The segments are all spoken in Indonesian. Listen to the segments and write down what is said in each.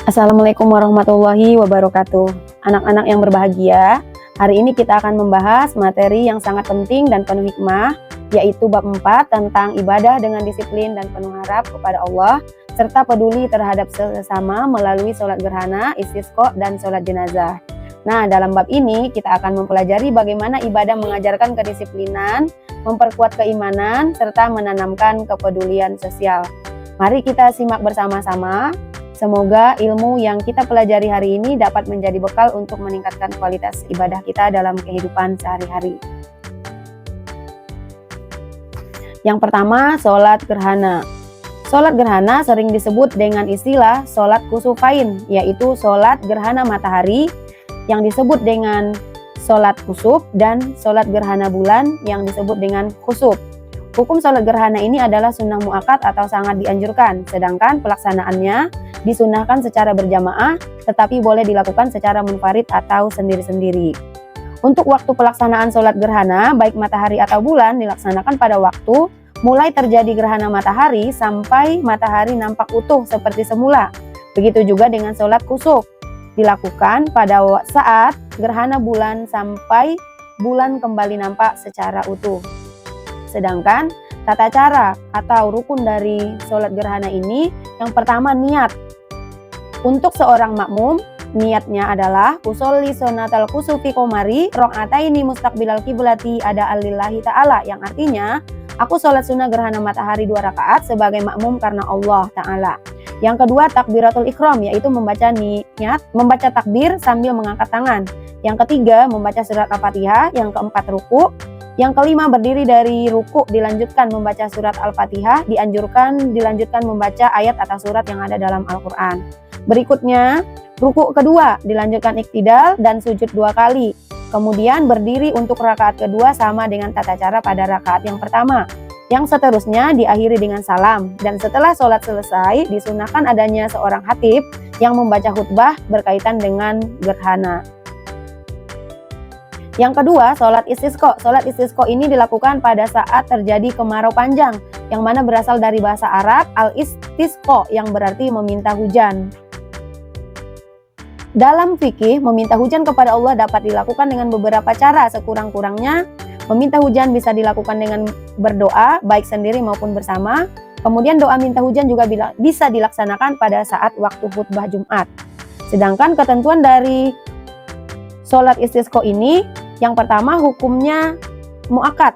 Assalamualaikum warahmatullahi wabarakatuh. Anak-anak yang berbahagia, hari ini kita akan membahas materi yang sangat penting dan penuh hikmah, yaitu bab 4 tentang ibadah dengan disiplin dan penuh harap kepada Allah, serta peduli terhadap sesama melalui sholat gerhana, istisqa, dan sholat jenazah. Nah, dalam bab ini kita akan mempelajari bagaimana ibadah mengajarkan kedisiplinan, memperkuat keimanan, serta menanamkan kepedulian sosial. Mari kita simak bersama-sama. Semoga ilmu yang kita pelajari hari ini dapat menjadi bekal untuk meningkatkan kualitas ibadah kita dalam kehidupan sehari-hari. Yang pertama, sholat gerhana. Sholat gerhana sering disebut dengan istilah sholat kusufain, yaitu sholat gerhana matahari yang disebut dengan sholat kusuf dan sholat gerhana bulan yang disebut dengan khusuf. Hukum sholat gerhana ini adalah sunnah muakkad atau sangat dianjurkan, sedangkan pelaksanaannya disunahkan secara berjamaah, tetapi boleh dilakukan secara munfarid atau sendiri-sendiri. Untuk waktu pelaksanaan sholat gerhana, baik matahari atau bulan, dilaksanakan pada waktu mulai terjadi gerhana matahari sampai matahari nampak utuh seperti semula. Begitu juga dengan sholat kusuf, dilakukan pada saat gerhana bulan sampai bulan kembali nampak secara utuh. Sedangkan tata cara atau rukun dari sholat gerhana ini, yang pertama niat. Untuk seorang makmum, niatnya adalah usolli sonatal kusufi komari rok'ataini mustaqbilal kiblati ada alillahi ta'ala, yang artinya aku sholat sunnah gerhana matahari 2 rakaat sebagai makmum karena Allah Ta'ala. Yang kedua, takbiratul ikhram, yaitu membaca takbir sambil mengangkat tangan. Yang ketiga, membaca surat Al-Fatihah. Yang keempat, ruku. Yang kelima, berdiri dari ruku dilanjutkan membaca surat Al-Fatihah, dilanjutkan membaca ayat atau surat yang ada dalam Al-Quran. Berikutnya, ruku kedua dilanjutkan iktidal dan sujud 2 kali. Kemudian berdiri untuk rakaat kedua sama dengan tata cara pada rakaat yang pertama. Yang seterusnya diakhiri dengan salam, dan setelah sholat selesai disunahkan adanya seorang khatib yang membaca khutbah berkaitan dengan gerhana. Yang kedua, sholat istisqa. Sholat istisqa ini dilakukan pada saat terjadi kemarau panjang, yang mana berasal dari bahasa Arab al-istisqa, yang berarti meminta hujan. Dalam fikih, meminta hujan kepada Allah dapat dilakukan dengan beberapa cara. Sekurang-kurangnya, meminta hujan bisa dilakukan dengan berdoa, baik sendiri maupun bersama. Kemudian doa minta hujan juga bisa dilaksanakan pada saat waktu khutbah Jumat. Sedangkan ketentuan dari sholat istisqa ini, yang pertama hukumnya muakkad,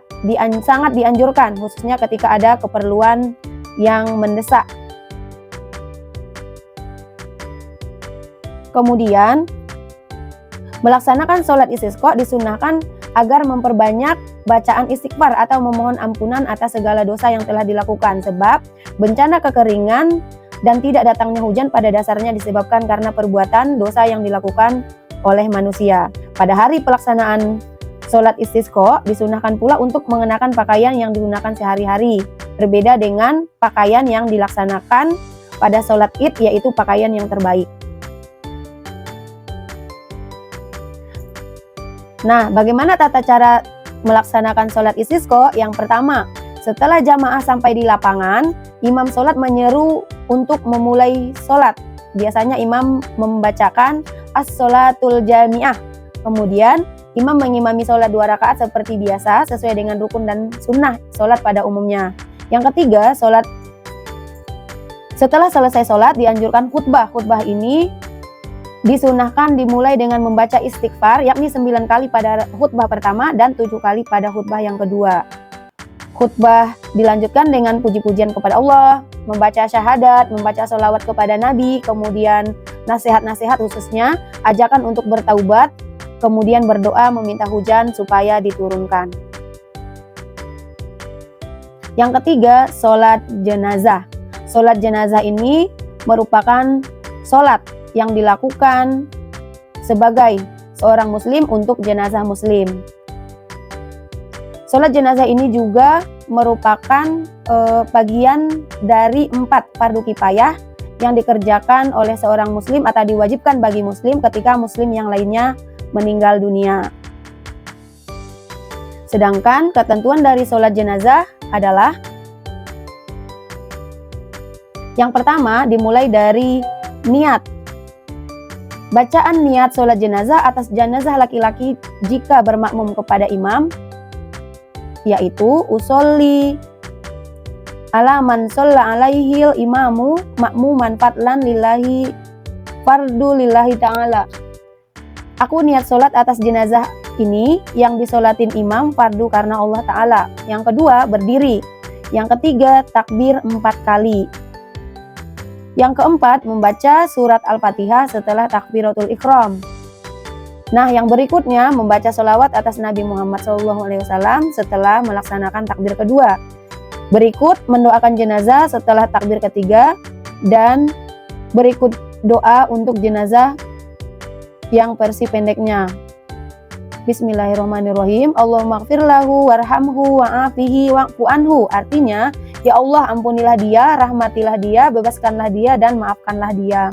sangat dianjurkan, khususnya ketika ada keperluan yang mendesak. Kemudian, melaksanakan sholat istisqa disunahkan agar memperbanyak bacaan istighfar atau memohon ampunan atas segala dosa yang telah dilakukan, sebab bencana kekeringan dan tidak datangnya hujan pada dasarnya disebabkan karena perbuatan dosa yang dilakukan oleh manusia. Pada hari pelaksanaan sholat istisqa disunahkan pula untuk mengenakan pakaian yang digunakan sehari-hari, berbeda dengan pakaian yang dilaksanakan pada sholat id, yaitu pakaian yang terbaik. Nah, bagaimana tata cara melaksanakan sholat istisqa? Yang pertama, setelah jamaah sampai di lapangan, imam sholat menyeru untuk memulai sholat. Biasanya imam membacakan as-sholatul jami'ah. Kemudian, imam mengimami sholat 2 rakaat seperti biasa, sesuai dengan rukun dan sunnah sholat pada umumnya. Yang ketiga, setelah selesai sholat dianjurkan khutbah. Khutbah ini disunahkan dimulai dengan membaca istighfar, yakni 9 kali pada khutbah pertama dan 7 kali pada khutbah yang kedua. Khutbah dilanjutkan dengan puji-pujian kepada Allah, membaca syahadat, membaca sholawat kepada Nabi, kemudian nasihat-nasihat khususnya, ajakan untuk bertaubat, kemudian berdoa meminta hujan supaya diturunkan. Yang ketiga, sholat jenazah. Sholat jenazah ini merupakan sholat yang dilakukan sebagai seorang muslim untuk jenazah muslim. Sholat jenazah ini juga merupakan bagian dari 4 fardu kifayah yang dikerjakan oleh seorang muslim atau diwajibkan bagi muslim ketika muslim yang lainnya meninggal dunia. Sedangkan ketentuan dari sholat jenazah adalah yang pertama dimulai dari niat. Bacaan niat sholat jenazah atas jenazah laki-laki jika bermakmum kepada imam, yaitu usolli ala man sholla alaihil imamu makmuman fadlan lillahi fardu lillahi ta'ala. Aku niat sholat atas jenazah ini yang disolatin imam fardu karena Allah Ta'ala. Yang kedua, berdiri. Yang ketiga, takbir 4 kali. Yang keempat, membaca surat Al-Fatihah setelah takbiratul ihram. Nah, yang berikutnya membaca sholawat atas Nabi Muhammad SAW setelah melaksanakan takbir kedua. Berikut mendoakan jenazah setelah takbir ketiga, dan berikut doa untuk jenazah yang versi pendeknya. Bismillahirrahmanirrahim. Allahumma gfir lahu warhamhu wa'afihi wa'fu anhu. Artinya, ya Allah, ampunilah dia, rahmatilah dia, bebaskanlah dia, dan maafkanlah dia.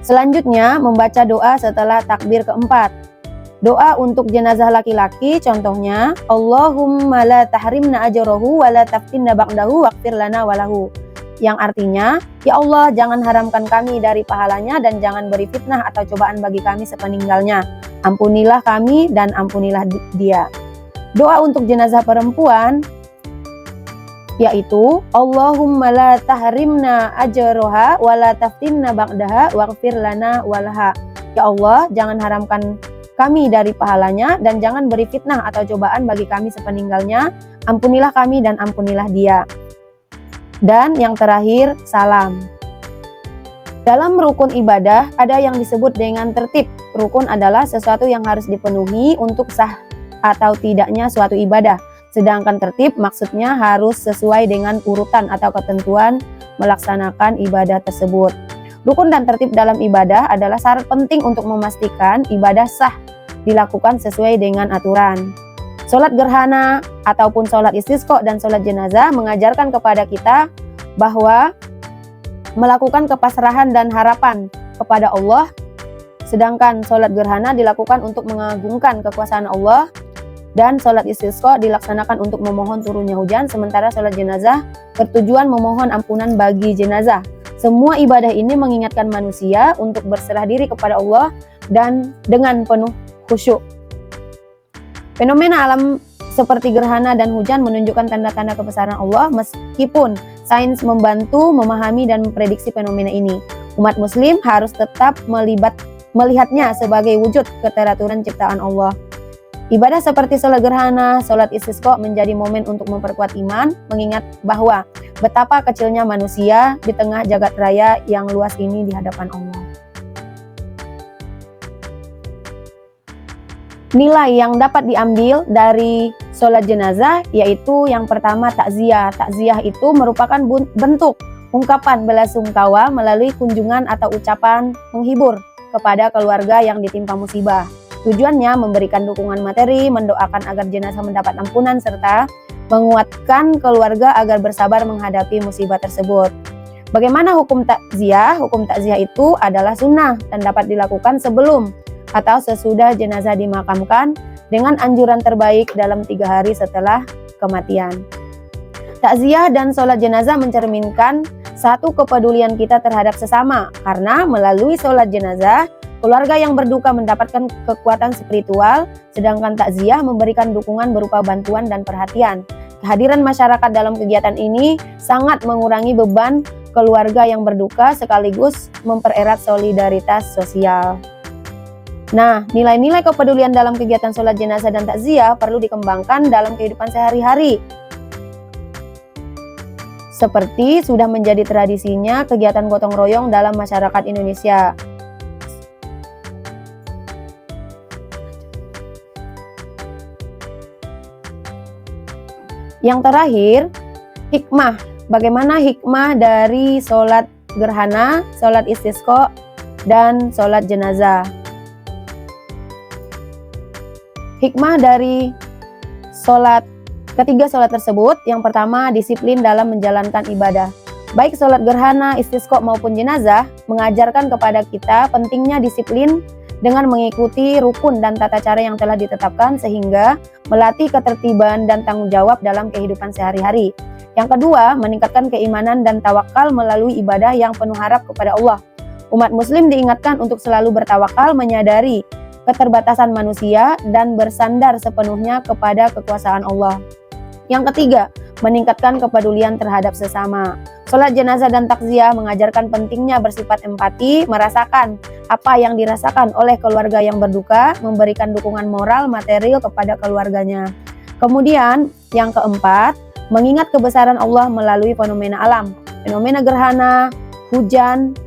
Selanjutnya, membaca doa setelah takbir keempat. Doa untuk jenazah laki-laki, contohnya, Allahumma la tahrimna ajrahu wa la taftinna ba'dahu waghfir lana walahu. Yang artinya, ya Allah, jangan haramkan kami dari pahalanya dan jangan beri fitnah atau cobaan bagi kami sepeninggalnya. Ampunilah kami dan ampunilah dia. Doa untuk jenazah perempuan, yaitu Allahumma la tahrimna ajroha wa la taftinna ba'daha waghfir lana walaha. Ya Allah, jangan haramkan kami dari pahalanya dan jangan beri fitnah atau cobaan bagi kami sepeninggalnya. Ampunilah kami dan ampunilah dia. Dan yang terakhir, salam. Dalam rukun ibadah ada yang disebut dengan tertib. Rukun adalah sesuatu yang harus dipenuhi untuk sah atau tidaknya suatu ibadah. Sedangkan tertib maksudnya harus sesuai dengan urutan atau ketentuan melaksanakan ibadah tersebut. Rukun dan tertib dalam ibadah adalah syarat penting untuk memastikan ibadah sah dilakukan sesuai dengan aturan. Sholat gerhana ataupun sholat istisqa dan sholat jenazah mengajarkan kepada kita bahwa melakukan kepasrahan dan harapan kepada Allah, sedangkan sholat gerhana dilakukan untuk mengagungkan kekuasaan Allah, dan sholat istisqa dilaksanakan untuk memohon turunnya hujan, sementara sholat jenazah bertujuan memohon ampunan bagi jenazah. Semua ibadah ini mengingatkan manusia untuk berserah diri kepada Allah dan dengan penuh khusyuk. Fenomena alam seperti gerhana dan hujan menunjukkan tanda-tanda kebesaran Allah, meskipun sains membantu memahami dan memprediksi fenomena ini. Umat muslim harus tetap melihatnya sebagai wujud keteraturan ciptaan Allah. Ibadah seperti sholat gerhana, sholat istisqa menjadi momen untuk memperkuat iman, mengingat bahwa betapa kecilnya manusia di tengah jagat raya yang luas ini di hadapan Allah. Nilai yang dapat diambil dari sholat jenazah yaitu yang pertama, takziah. Takziah itu merupakan bentuk ungkapan belasungkawa melalui kunjungan atau ucapan menghibur kepada keluarga yang ditimpa musibah. Tujuannya memberikan dukungan materi, mendoakan agar jenazah mendapat ampunan, serta menguatkan keluarga agar bersabar menghadapi musibah tersebut. Bagaimana hukum takziah? Hukum takziah itu adalah sunnah dan dapat dilakukan sebelum atau sesudah jenazah dimakamkan dengan anjuran terbaik dalam 3 hari setelah kematian. Takziah dan sholat jenazah mencerminkan satu kepedulian kita terhadap sesama, karena melalui sholat jenazah, keluarga yang berduka mendapatkan kekuatan spiritual, sedangkan takziah memberikan dukungan berupa bantuan dan perhatian. Kehadiran masyarakat dalam kegiatan ini sangat mengurangi beban keluarga yang berduka sekaligus mempererat solidaritas sosial. Nah, nilai-nilai kepedulian dalam kegiatan sholat jenazah dan takziah perlu dikembangkan dalam kehidupan sehari-hari. Seperti sudah menjadi tradisinya kegiatan gotong royong dalam masyarakat Indonesia. Yang terakhir, hikmah. Bagaimana hikmah dari sholat gerhana, sholat istisqa, dan sholat jenazah? Hikmah dari ketiga sholat tersebut, yang pertama, disiplin dalam menjalankan ibadah. Baik sholat gerhana, istisqa maupun jenazah mengajarkan kepada kita pentingnya disiplin dengan mengikuti rukun dan tata cara yang telah ditetapkan, sehingga melatih ketertiban dan tanggung jawab dalam kehidupan sehari-hari. Yang kedua, meningkatkan keimanan dan tawakal melalui ibadah yang penuh harap kepada Allah. Umat muslim diingatkan untuk selalu bertawakal, menyadari keterbatasan manusia, dan bersandar sepenuhnya kepada kekuasaan Allah. Yang ketiga, meningkatkan kepedulian terhadap sesama. Sholat jenazah dan takziah mengajarkan pentingnya bersifat empati, merasakan apa yang dirasakan oleh keluarga yang berduka, memberikan dukungan moral, material kepada keluarganya. Kemudian, yang keempat, mengingat kebesaran Allah melalui fenomena alam. Fenomena gerhana, hujan,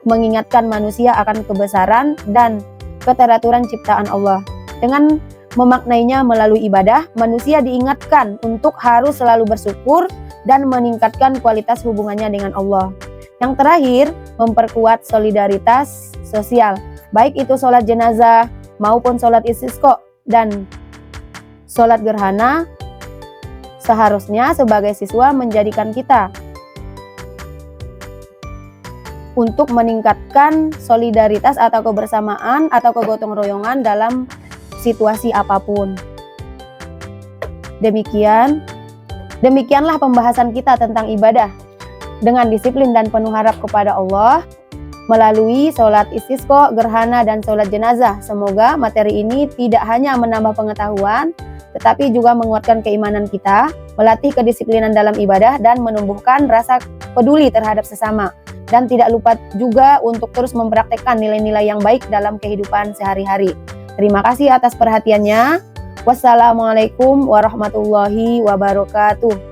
mengingatkan manusia akan kebesaran dan keteraturan ciptaan Allah. Dengan memaknainya melalui ibadah, manusia diingatkan untuk harus selalu bersyukur dan meningkatkan kualitas hubungannya dengan Allah. Yang terakhir, memperkuat solidaritas sosial, baik itu sholat jenazah maupun sholat istisqa dan sholat gerhana. Seharusnya sebagai siswa menjadikan kita untuk meningkatkan solidaritas atau kebersamaan atau kegotong royongan dalam situasi apapun. Demikianlah pembahasan kita tentang ibadah dengan disiplin dan penuh harap kepada Allah melalui sholat istisqa, gerhana, dan sholat jenazah. Semoga materi ini tidak hanya menambah pengetahuan, tetapi juga menguatkan keimanan kita, melatih kedisiplinan dalam ibadah, dan menumbuhkan rasa peduli terhadap sesama. Dan tidak lupa juga untuk terus mempraktekkan nilai-nilai yang baik dalam kehidupan sehari-hari. Terima kasih atas perhatiannya. Wassalamualaikum warahmatullahi wabarakatuh.